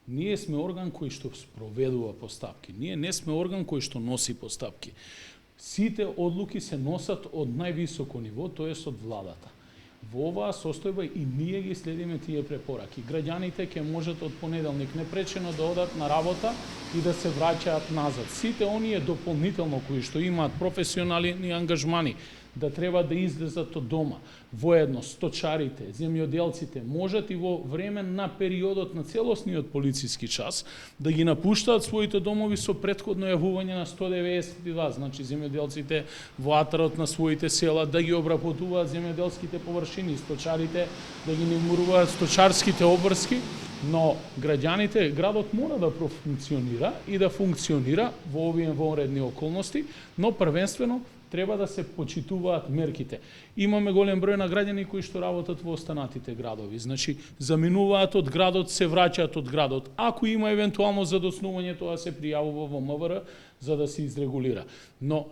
Ние сме орган кој што спроведува постапки. Ние не сме орган кој што носи постапки. Сите одлуки се носат од највисоко ниво, тоест од владата. Во оваа состојба и ние ги следиме тие препораки. Граѓаните ќе можат од понеделник непречено да одат на работа и да се враќаат назад. Сите оние дополнително кои што имаат професионални ангажмани, да треба да излезат од дома, воедно сточарите, земјоделците можат и во време на периодот на целосниот полициски час да ги напуштаат своите домови со претходно јавување на 192, значи земјоделците во атарот на своите села да ги обработуваат земјоделските површини, сточарите да ги немуруваат сточарските обврски, но граѓаните, градот мора да профункционира и да функционира во овие вонредни околности, но првенствено треба да се почитуваат мерките. Имаме голем број на граѓани кои што работат во останатите градови. Значи, заминуваат од градот, се враќаат од градот. Ако има евентуално задоснување, тоа се пријавува во МВР за да се изрегулира. Но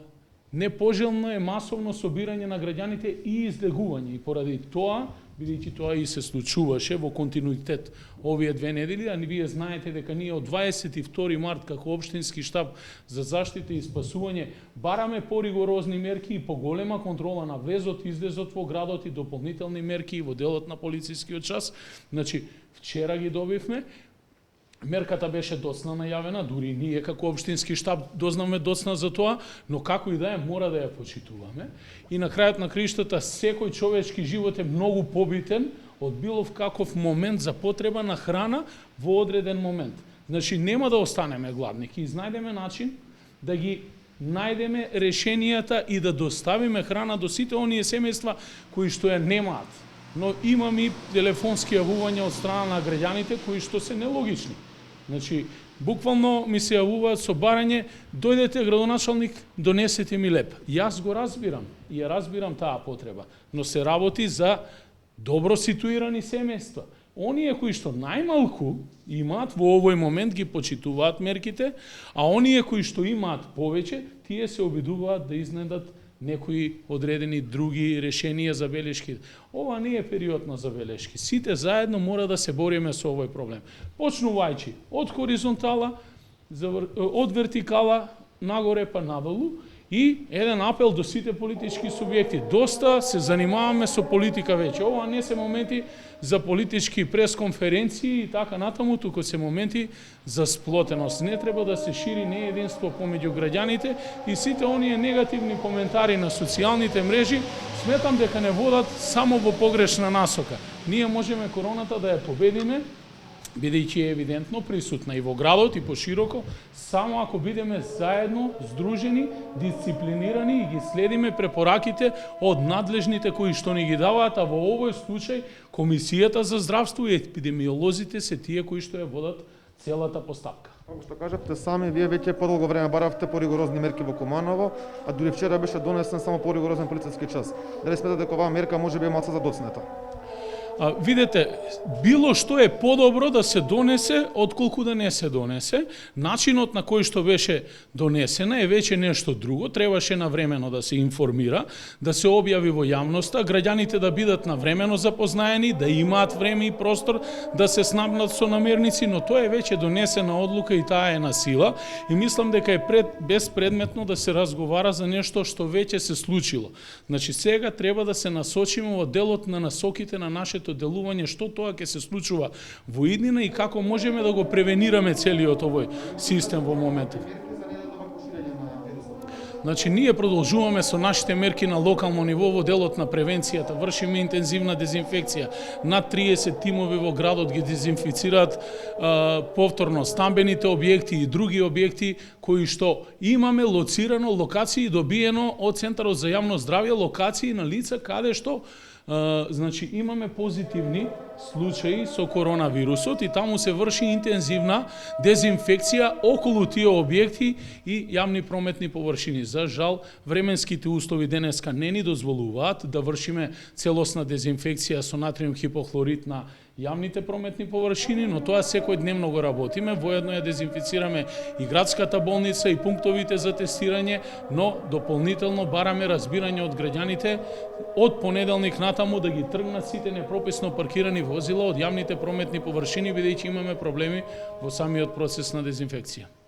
непожелно е масовно собирање на граѓаните и излегување. И поради тоа, бидејќи тоа и се случуваше во континуитет овие 2 недели, а вие знаете дека ние од 22 март како општински штаб за заштита и спасување бараме поригорозни мерки и поголема контрола на влезот, излезот во градот и дополнителни мерки во делот на полицискиот час. Значи, вчера ги добивме. Мерката беше доцна најавена, дури ние како општински штаб дознавме доцна за тоа, но како и да е, мора да ја почитуваме. И на крајот на криштата, секој човечки живот е многу побитен од било каков момент за потреба на храна во одреден момент. Значи, нема да останеме гладни, ќе изнајдеме начин да ги најдеме решенијата и да доставиме храна до сите оние семејства кои што ја немаат. Но имам и телефонски јавувања од страна на граѓаните кои што се нелогични. Значи, буквално ми се јавуваат со барање, дојдете градоначалник, донесете ми леп. Јас го разбирам, и ја разбирам таа потреба, но се работи за добро ситуирани семејства. Оние кои што најмалку имаат во овој момент ги почитуваат мерките, а оние кои што имаат повеќе, тие се обидуваат да изнедат некои одредени други решенија за белешки. Ова не е период на забелешки. Сите заедно мора да се бориме со овој проблем. Почнувајќи од хоризонтала, од вертикала, нагоре па надолу, и еден апел до сите политички субјекти. Доста се занимаваме со политика веќе. Ова не се моменти за политички пресконференции и така натаму, туку се моменти за сплотеност. Не треба да се шири неединство помеѓу граѓаните и сите оние негативни коментари на социјалните мрежи, сметам дека не водат само во погрешна насока. Ние можеме короната да ја победиме, бидејќи е евидентно присутна и во градот и пошироко, само ако бидеме заедно, здружени, дисциплинирани и ги следиме препораките од надлежните кои што ни ги даваат, а во овој случај Комисијата за здравство и епидемиолозите се тие кои што ја водат целата постапка. Како што кажавте сами, вие веќе подолго време баравте поригорозни мерки во Куманово, а дури вчера беше донесен само поригорозен полициски час. Дали сметате дека оваа мерка може би е малку задоцнета? Видете, било што е подобро да се донесе отколку да не се донесе. Начинот на кој што беше донесена е веќе нешто друго. Требаше навремено да се информира, да се објави во јавноста, граѓаните да бидат навремено запознаени, да имаат време и простор да се снабнат со намерници, но тоа е веќе донесена одлука и таа е на сила. И мислам дека е безпредметно да се разговара за нешто што веќе се случило. Значи, сега треба да се насочиме во делот на насоките на нашето делување, што тоа ќе се случува во иднина и како можеме да го превенираме целиот овој систем во моментот. Значи, ние продолжуваме со нашите мерки на локално ниво во делот на превенцијата, вршиме интензивна дезинфекција. Над 30 тимови во градот ги дезинфицираат повторно стамбените објекти и други објекти кои што имаме лоцирано локации добиено од Центарот за јавно здравје, локации на лица каде што значи имаме позитивни случаи со коронавирусот и таму се врши интензивна дезинфекција околу тие објекти и јавни прометни површини. За жал, временските услови денеска не ни дозволуваат да вршиме целосна дезинфекција со натриум хипохлорид на јавните прометни површини, но тоа секојдневно го работиме, воедно ја дезинфицираме и градската болница и пунктовите за тестирање, но дополнително бараме разбирање од граѓаните од понеделник натаму да ги тргнат сите непрописно паркирани возила од јавните прометни површини, бидејќи имаме проблеми во самиот процес на дезинфекција.